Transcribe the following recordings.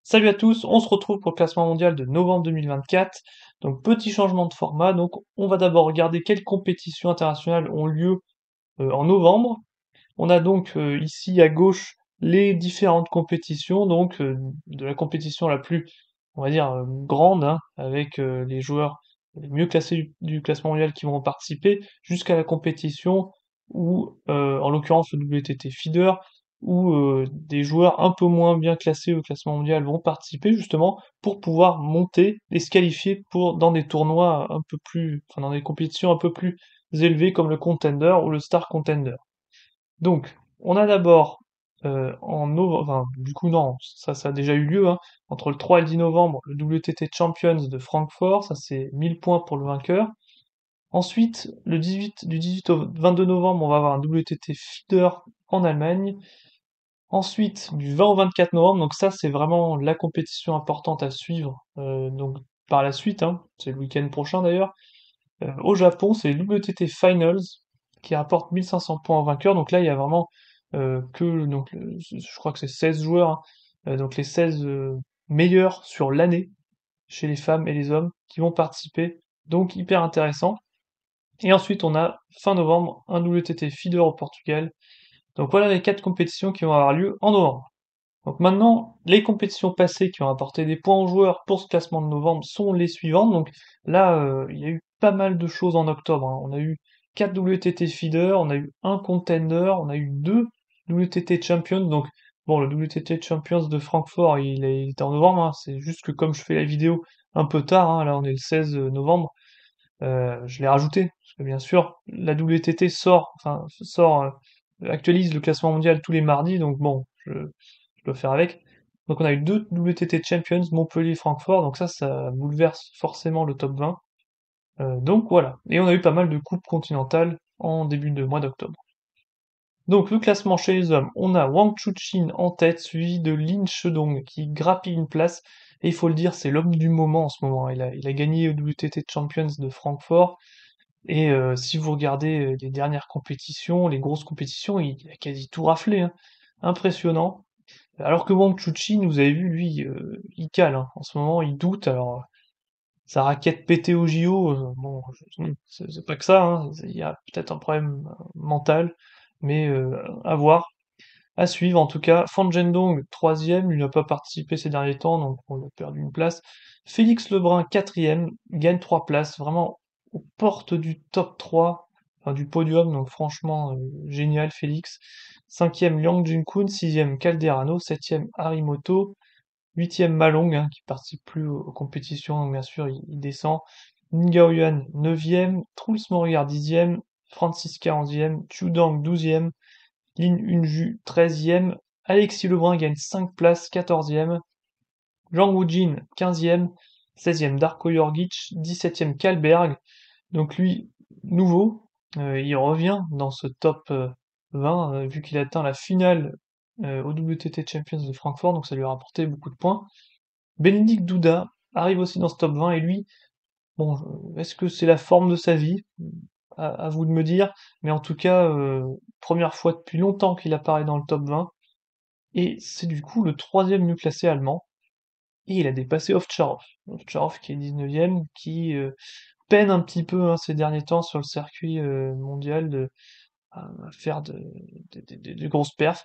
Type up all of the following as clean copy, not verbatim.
Salut à tous, on se retrouve pour le classement mondial de novembre 2024. Donc petit changement de format, donc on va d'abord regarder quelles compétitions internationales ont lieu en novembre. On a donc ici à gauche les différentes compétitions, donc de la compétition la plus, on va dire, grande, hein, avec les joueurs les mieux classés du classement mondial qui vont participer, jusqu'à la compétition où, en l'occurrence le WTT Feeder, où des joueurs un peu moins bien classés au classement mondial vont participer justement pour pouvoir monter et se qualifier pour dans des tournois un peu plus, enfin dans des compétitions un peu plus élevées comme le Contender ou le Star Contender. Donc, on a d'abord en novembre, enfin, du coup non, ça a déjà eu lieu, hein, entre le 3 et le 10 novembre, le WTT Champions de Francfort, ça c'est 1000 points pour le vainqueur. Ensuite, du 18 au 22 novembre, on va avoir un WTT Feeder en Allemagne. Ensuite, du 20 au 24 novembre, donc ça c'est vraiment la compétition importante à suivre, donc par la suite, hein, c'est le week-end prochain d'ailleurs. Au Japon, c'est les WTT Finals qui rapportent 1500 points au vainqueur. Donc là, il y a vraiment je crois que c'est 16 joueurs, hein, donc les 16 meilleurs sur l'année chez les femmes et les hommes qui vont participer. Donc hyper intéressant. Et ensuite, on a fin novembre un WTT Feeder au Portugal. Donc voilà les quatre compétitions qui vont avoir lieu en novembre. Donc maintenant, les compétitions passées qui ont apporté des points aux joueurs pour ce classement de novembre sont les suivantes. Donc là, il y a eu pas mal de choses en octobre, hein. On a eu 4 WTT Feeder, on a eu un Contender, on a eu 2 WTT Champions. Donc bon, le WTT Champions de Francfort, il était en novembre, hein. C'est juste que comme je fais la vidéo un peu tard, hein, là on est le 16 novembre, je l'ai rajouté. Parce que bien sûr, la WTT actualise le classement mondial tous les mardis, donc bon, je dois faire avec. Donc on a eu deux WTT Champions, Montpellier-Francfort, donc ça bouleverse forcément le top 20. Donc voilà. Et on a eu pas mal de coupes continentales en début de mois d'octobre. Donc le classement chez les hommes, on a Wang Chuqin en tête, suivi de Lin Shedong qui grappille une place. Et il faut le dire, c'est l'homme du moment en ce moment. Il a gagné au WTT Champions de Francfort. Et si vous regardez les dernières compétitions, les grosses compétitions, il a quasi tout raflé, hein. Impressionnant. Alors que Wang Chuqin, vous avez vu, lui, il cale, hein. En ce moment, il doute. Alors, sa raquette pétée au JO, bon, c'est pas que ça, hein. Il y a peut-être un problème mental, mais à voir, à suivre en tout cas. Fan Zhendong, troisième, il n'a pas participé ces derniers temps, donc on a perdu une place. Félix Lebrun, quatrième, gagne 3 places, vraiment aux portes du top 3, enfin du podium, donc franchement génial Félix. Cinquième Liang Junkun, sixième Calderano, septième Harimoto, huitième Malong, hein, qui participe plus aux compétitions, donc bien sûr il descend. Ningao Yuan, neuvième, Truls Morillard, dixième, Francisca, onzième, Chu Dang, douzième, Lin Yunju, treizième, Alexis Lebrun gagne 5 places, quatorzième, Zhang Wujin, quinzième, seizième Darko Jorgic, dix-septième Kalberg, donc lui, nouveau, il revient dans ce top 20, vu qu'il atteint la finale au WTT Champions de Francfort, donc ça lui a rapporté beaucoup de points. Bénédicte Douda arrive aussi dans ce top 20, et lui, bon, est-ce que c'est la forme de sa vie? À vous de me dire, mais en tout cas, première fois depuis longtemps qu'il apparaît dans le top 20, et c'est du coup le troisième mieux classé allemand, et il a dépassé Ovtcharov. Ovtcharov qui est 19e, qui peine un petit peu, hein, ces derniers temps sur le circuit mondial à faire de grosses perfs.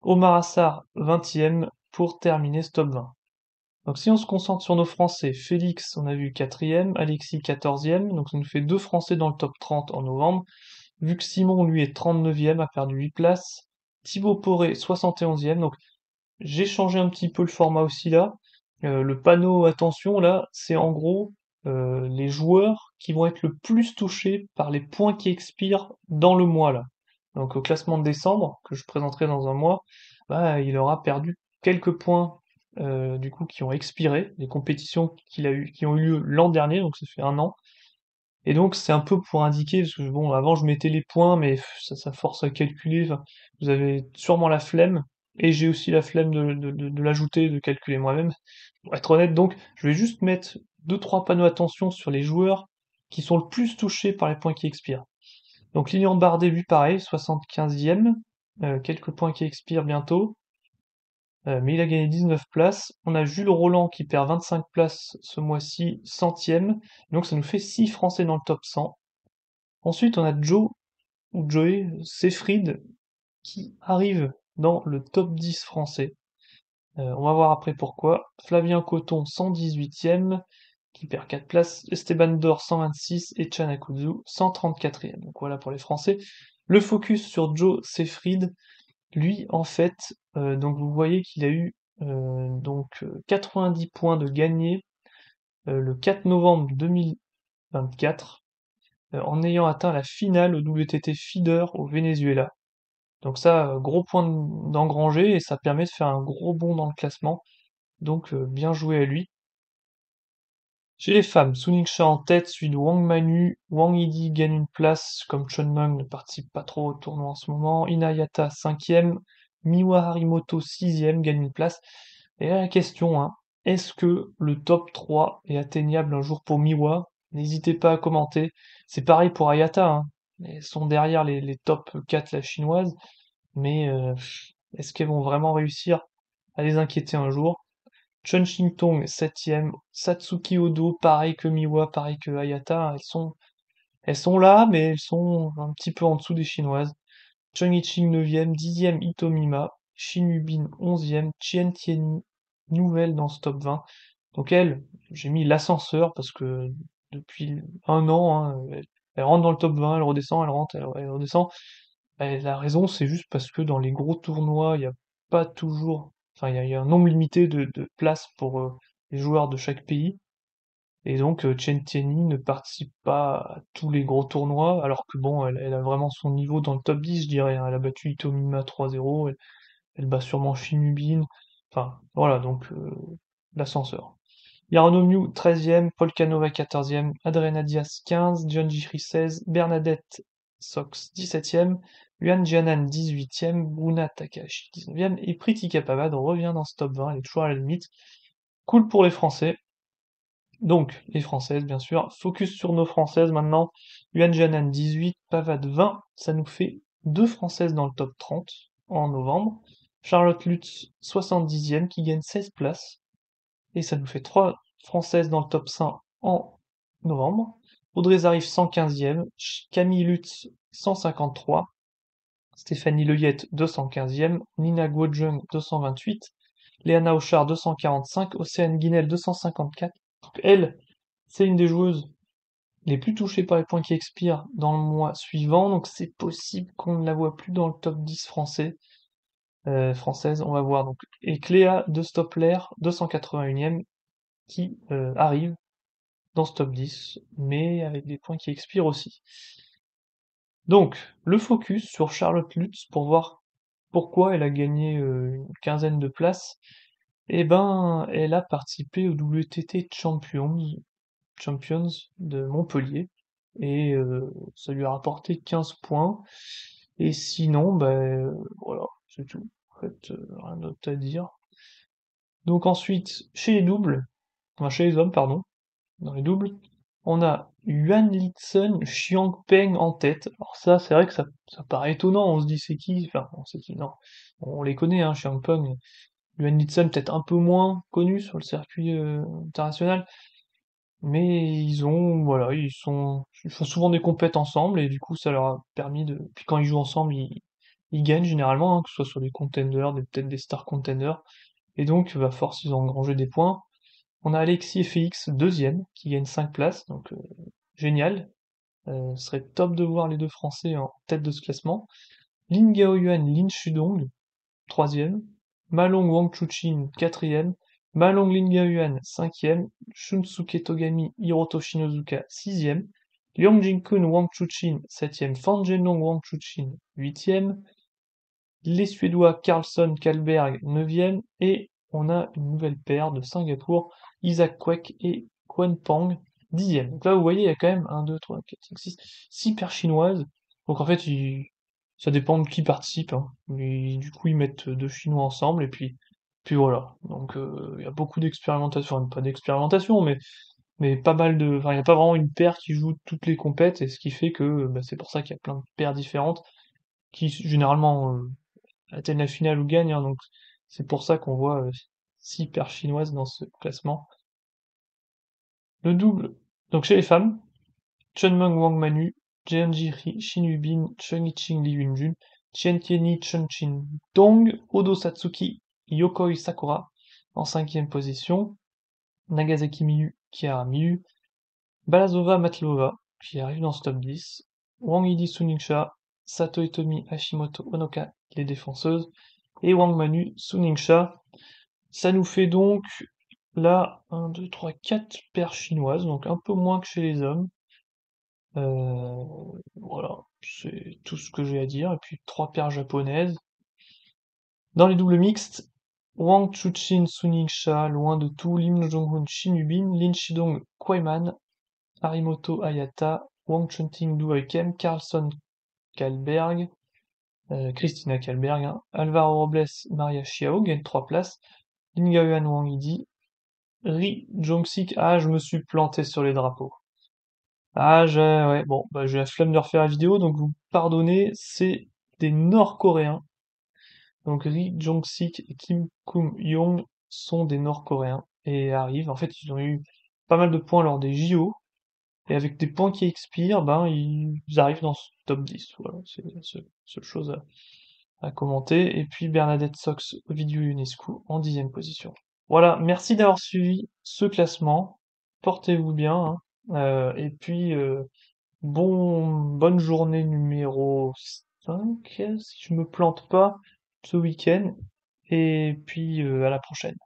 Omar Assar, 20e, pour terminer ce top 20. Donc si on se concentre sur nos Français, Félix, on a vu quatrième, Alexis 14e, donc ça nous fait deux Français dans le top 30 en novembre. Vu que Simon, lui, est 39e, a perdu 8 places. Thibaut Poré, 71e, donc j'ai changé un petit peu le format aussi là. Le panneau attention là, c'est en gros les joueurs qui vont être le plus touchés par les points qui expirent dans le mois là. Donc au classement de décembre, que je présenterai dans un mois, bah, il aura perdu quelques points du coup qui ont expiré, les compétitions qui ont eu lieu l'an dernier, donc ça fait un an. Et donc c'est un peu pour indiquer, parce que bon, avant je mettais les points, mais ça force à calculer, enfin, vous avez sûrement la flemme, et j'ai aussi la flemme de l'ajouter, de calculer moi-même. Pour être honnête, donc, je vais juste mettre deux trois panneaux attention sur les joueurs qui sont le plus touchés par les points qui expirent. Donc Lilian Bardet, lui pareil, 75e, quelques points qui expirent bientôt. mais il a gagné 19 places. On a Jules Roland qui perd 25 places ce mois-ci, centième. Donc ça nous fait 6 Français dans le top 100. Ensuite, on a Joe, ou Joey, Seyfried, qui arrive dans le top 10 français. On va voir après pourquoi. Flavien Coton, 118e, qui perd 4 places. Esteban Dor, 126, et Chan Akutsu, 134e. Donc voilà pour les Français. Le focus sur Joe Seyfried, lui, en fait, donc vous voyez qu'il a eu 90 points de gagné le 4 novembre 2024, en ayant atteint la finale au WTT Feeder au Venezuela. Donc ça, gros point d'engranger, et ça permet de faire un gros bond dans le classement. Donc bien joué à lui. Chez les femmes, Su Ningxia en tête, suivi de Wang Manu. Wang Yidi gagne une place, comme Chun Meng ne participe pas trop au tournoi en ce moment. Inayata 5e, Miwa Harimoto 6e gagne une place. Et là la question, hein, est-ce que le top 3 est atteignable un jour pour Miwa? N'hésitez pas à commenter. C'est pareil pour Ayata, hein. Elles sont derrière les top 4 la chinoise, mais est-ce qu'elles vont vraiment réussir à les inquiéter un jour? Chun Shing-tong, 7e. Satsuki Odo, pareil que Miwa, pareil que Ayata. Elles sont là, mais elles sont un petit peu en dessous des chinoises. Cheng Yiching, 9e. 10e, Itomima. Shin Yubin, 11e. Chien Tianyi, nouvelle dans ce top 20. Donc elle, j'ai mis l'ascenseur parce que depuis un an, hein, elle rentre dans le top 20, elle redescend, elle rentre, elle redescend. La raison, c'est juste parce que dans les gros tournois, il n'y a pas toujours, enfin, il y a un nombre limité de places pour les joueurs de chaque pays. Et donc, Chen Tianyi ne participe pas à tous les gros tournois, alors que bon, elle a vraiment son niveau dans le top 10, je dirais, hein. Elle a battu Itomima 3-0, elle bat sûrement Shinubin. Enfin, voilà, donc l'ascenseur. Yarno Miu, 13e, Paul Canova, 14e, Adrena Diaz, 15, John Gifri, 16, Bernadette Sox, 17e, Yuan Jianan, 18e, Bruna Takahashi, 19e, et Pritika Pavad revient dans ce top 20, elle est toujours à la limite. Cool pour les Français. Donc, les Françaises, bien sûr. Focus sur nos Françaises maintenant. Yuan Jianan, 18, Pavad, 20. Ça nous fait 2 Françaises dans le top 30 en novembre. Charlotte Lutz, 70e, qui gagne 16 places. Et ça nous fait 3 Françaises dans le top 5 en novembre. Audrey Zarif, 115e. Camille Lutz, 153. Stéphanie Leyette, 215e. Nina Guojung, 228. Léana Auchard, 245. Océane Guinel, 254. Donc elle, c'est une des joueuses les plus touchées par les points qui expirent dans le mois suivant. Donc c'est possible qu'on ne la voit plus dans le top 10 français. Française, on va voir. Donc, et Cléa de Stoppler, 281e, qui arrive dans ce top 10, mais avec des points qui expirent aussi. Donc, le focus sur Charlotte Lutz pour voir pourquoi elle a gagné une quinzaine de places. Eh ben, elle a participé au WTT Champions de Montpellier, et ça lui a rapporté 15 points. Et sinon, ben voilà, c'est tout. En fait, rien d'autre à dire. Donc ensuite, chez les doubles, enfin chez les hommes, pardon, dans les doubles, on a Yuan Litsun, Xiang Peng en tête. Alors ça, c'est vrai que ça paraît étonnant, on se dit c'est qui? Enfin, on sait qui, non. On les connaît, hein, Xiang Peng. Yuan Litsun peut-être un peu moins connu sur le circuit international, mais voilà, ils font souvent des compètes ensemble, et du coup ça leur a permis de, puis quand ils jouent ensemble, ils gagnent généralement, hein, que ce soit sur des contenders, peut-être des star contenders, et donc à force ils ont engrangé des points. On a Alexis FX, deuxième, qui gagne 5 places, donc génial. Ce serait top de voir les deux Français en tête de ce classement. Lin Gaoyuan, Lin Shudong, troisième. Malong Wangchuchin, quatrième. Malong Lin Gaoyuan, cinquième. Shunsuke Togami, Hiroto Shinozuka, sixième. Liang Jinkun Wangchuchin, septième. Fan Zhenlong Wangchuchin, huitième. Les Suédois Carlson Kalberg, neuvième. Et on a une nouvelle paire de Singapour, Isaac Kwek et Quan Pang, 10e. Donc là, vous voyez, il y a quand même 1, 2, 3, 4, 5, 6, 6 paires chinoises. Donc en fait, ça dépend de qui participe, hein. Du coup, ils mettent deux Chinois ensemble, et puis voilà. Donc il y a beaucoup d'expérimentation, enfin, pas d'expérimentation, mais pas mal de. Enfin, il n'y a pas vraiment une paire qui joue toutes les compètes, et ce qui fait que bah, c'est pour ça qu'il y a plein de paires différentes qui généralement atteignent la finale ou gagnent, hein. Donc C'est pour ça qu'on voit 6 paires chinoises dans ce classement. Le double, donc chez les femmes, Chunmeng Wang Manu, Jeonji Ri, Shin Yubin, Cheng Yiqing Li Yunjun, Chen Tianyi Chen Chin Dong, Odo Satsuki, Yokoi Sakura en cinquième position, Nagasaki Miyu, Kiara Miyu, Balazova Matlova qui arrive dans ce top 10, Wang Yidi Suningsha, Sato Hitomi Hashimoto Onoka, les défenseuses, et Wang Manu Suningsha. Ça nous fait donc là 1, 2, 3, 4 paires chinoises, donc un peu moins que chez les hommes. Voilà, c'est tout ce que j'ai à dire. Et puis 3 paires japonaises. Dans les doubles mixtes, Wang Chuchin Suningsha, loin de tout, Lim Jong-hun Shin Yubin, Lin Shidong Kwaiman, Harimoto Ayata, Wang Chunting Du Oikem, Carlson Kalberg, Christina Kalberg, hein, Alvaro Robles Maria Chiao gagne 3 places, Lin Gaoyuan Wang Yidi, Ri Jong-sik, ah je me suis planté sur les drapeaux. Ah ouais, bon, bah j'ai la flemme de refaire la vidéo, donc vous pardonnez, c'est des Nord-Coréens. Donc Ri Jong-sik et Kim Kum-yong sont des Nord-Coréens et arrivent. En fait, ils ont eu pas mal de points lors des JO, et avec des points qui expirent, ben ils arrivent dans ce top 10. Voilà, c'est la seule chose à commenter. Et puis Bernadette Sox, Ovidiu Ionescu en 10e position. Voilà, merci d'avoir suivi ce classement. Portez-vous bien, hein. Et puis bonne journée numéro 5, si je me plante pas, ce week-end. Et puis à la prochaine.